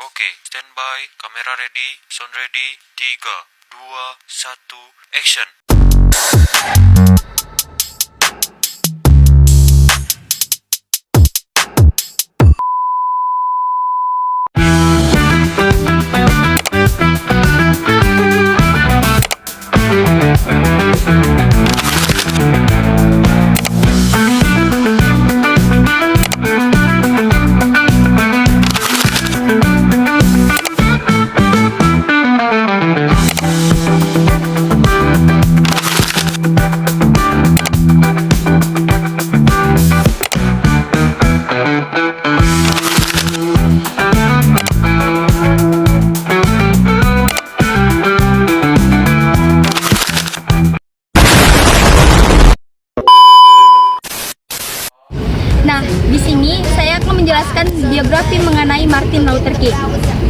Oke, standby, kamera ready, sound ready, 3, 2, 1, action. Nah, di sini saya akan menjelaskan biografi mengenai Martin Luther King.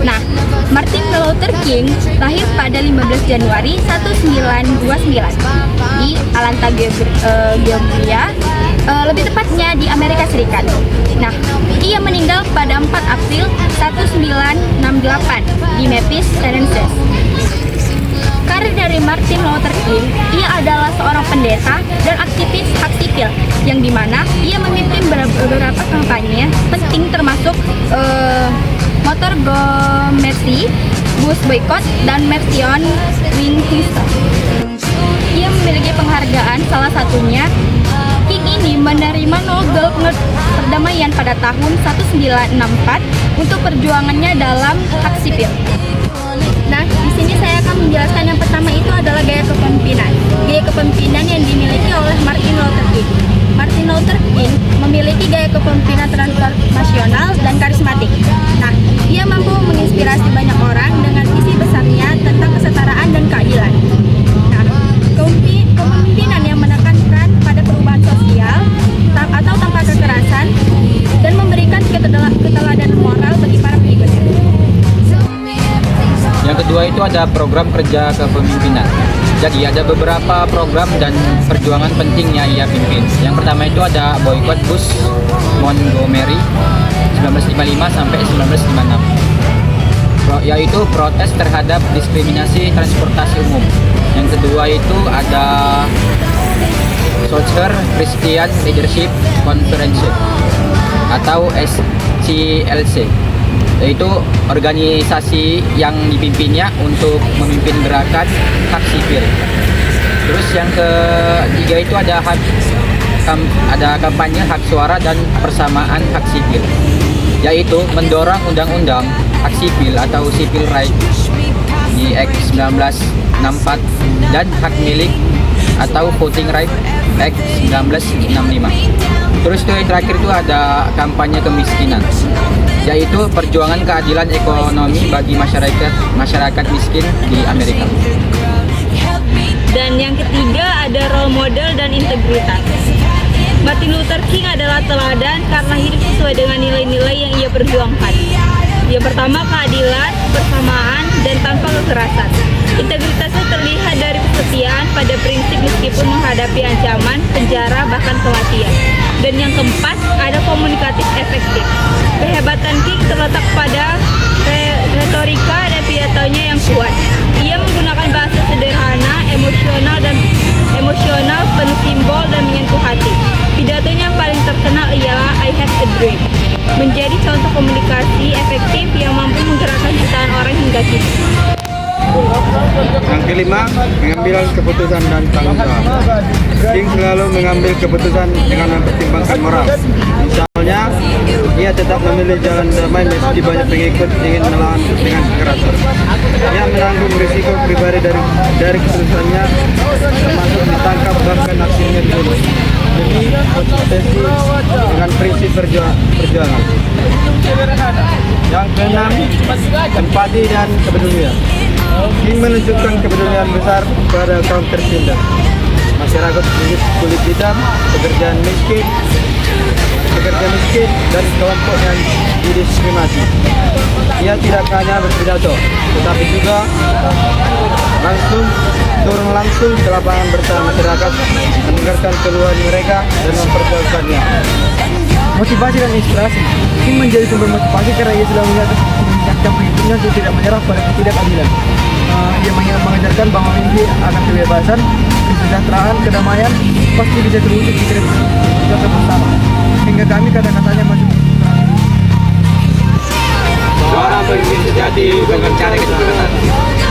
Nah, Martin Luther King lahir pada 15 Januari 1929 di Atlanta, Georgia, lebih tepatnya di Amerika Serikat. Nah, ia meninggal pada 4 April 1968 di Memphis, Tennessee. Karir dari Martin Luther King, ia adalah seorang pendeta dan aktivis hak sipil yang dimana ia memimpin beberapa kampanye penting termasuk motor Go Mercy, bus boycott, dan Mercy on Washington. Ia memiliki penghargaan, salah satunya King ini menerima Nobel Perdamaian pada tahun 1964 untuk perjuangannya dalam hak sipil. Nah, di sini saya akan menjelaskan yang pertama itu adalah gaya kepemimpinan. Gaya kepemimpinan yang dimiliki oleh Martin Luther King. Martin Luther King memiliki gaya kepemimpinan transformasional dan karismatik. Nah, ia mampu menginspirasi banyak orang dengan visi besarnya tentang kesetaraan dan keadilan. Nah, kepemimpinan yang menekankan pada perubahan sosial atau tanpa kekerasan dan memberikan keteladanan moral bagi para pengikutnya. Yang kedua itu ada program kerja kepemimpinan. Jadi ada beberapa program dan perjuangan penting yang ia pimpin. Yang pertama itu ada boykot bus Montgomery 1955 sampai 1956. Yaitu protes terhadap diskriminasi transportasi umum. Yang kedua itu ada Southern Christian Leadership Conference atau SCLC, yaitu organisasi yang dipimpinnya untuk memimpin gerakan hak sipil. Terus yang ketiga itu ada kampanye hak suara dan persamaan hak sipil, yaitu mendorong undang-undang hak sipil atau Civil Rights di Act 1964 dan hak milik atau Voting Rights Act 1965. Terus yang terakhir itu ada kampanye kemiskinan, yaitu perjuangan keadilan ekonomi bagi masyarakat miskin di Amerika. Dan yang ketiga ada role model dan integritas. Martin Luther King adalah teladan karena hidup sesuai dengan nilai-nilai yang ia perjuangkan. Yang pertama, keadilan, persamaan, dan tanpa kekerasan. Integritasnya terlihat dari kesetiaan pada prinsip meskipun menghadapi ancaman, penjara, bahkan kematian. Dan yang keempat, ada komunikatif efektif. Kehebatan King terletak pada retorika dan pidatonya yang kuat. Ia menggunakan bahasa sederhana, emosional, penuh simbol dan menyentuh hati. Pidatonya yang paling terkenal ialah I Have a Dream, menjadi contoh komunikasi efektif yang mampu menggerakkan jutaan orang hingga kini. Yang kelima, mengambil keputusan dan tanggung jawab. King selalu mengambil keputusan dengan mempertimbangkan moral. Misalnya, ia tetap memilih jalan damai meski banyak pengikut ingin melawan dengan kekerasan. Ia menanggung risiko pribadi dari keputusannya, termasuk ditangkap bahkan aksinya dibunuh. Demi konsistensi dengan prinsip perjuangan. Yang keenam, empati dan kepedulian. King menunjukkan kepedulian besar pada kaum tertindas, masyarakat kulit hitam, pekerja miskin, dan kelompok yang didiskriminasi. Ia tidak hanya berpidato, tetapi juga turun langsung ke lapangan bersama masyarakat, mendengarkan keluhan mereka dan memperjuangkannya. Motivasi dan inspirasi. King menjadi sumber motivasi karena ia sudah melihat pemimpinnya untuk tidak menyerah pada ketidakadilan. Ia mengajarkan bahwa mimpi akan kebebasan, kesejahteraan, kedamaian pasti bisa terwujud jika kita bersama. Hingga kami kata-katanya masuk. Seorang pemimpin sejati dengan cara kesepakatan.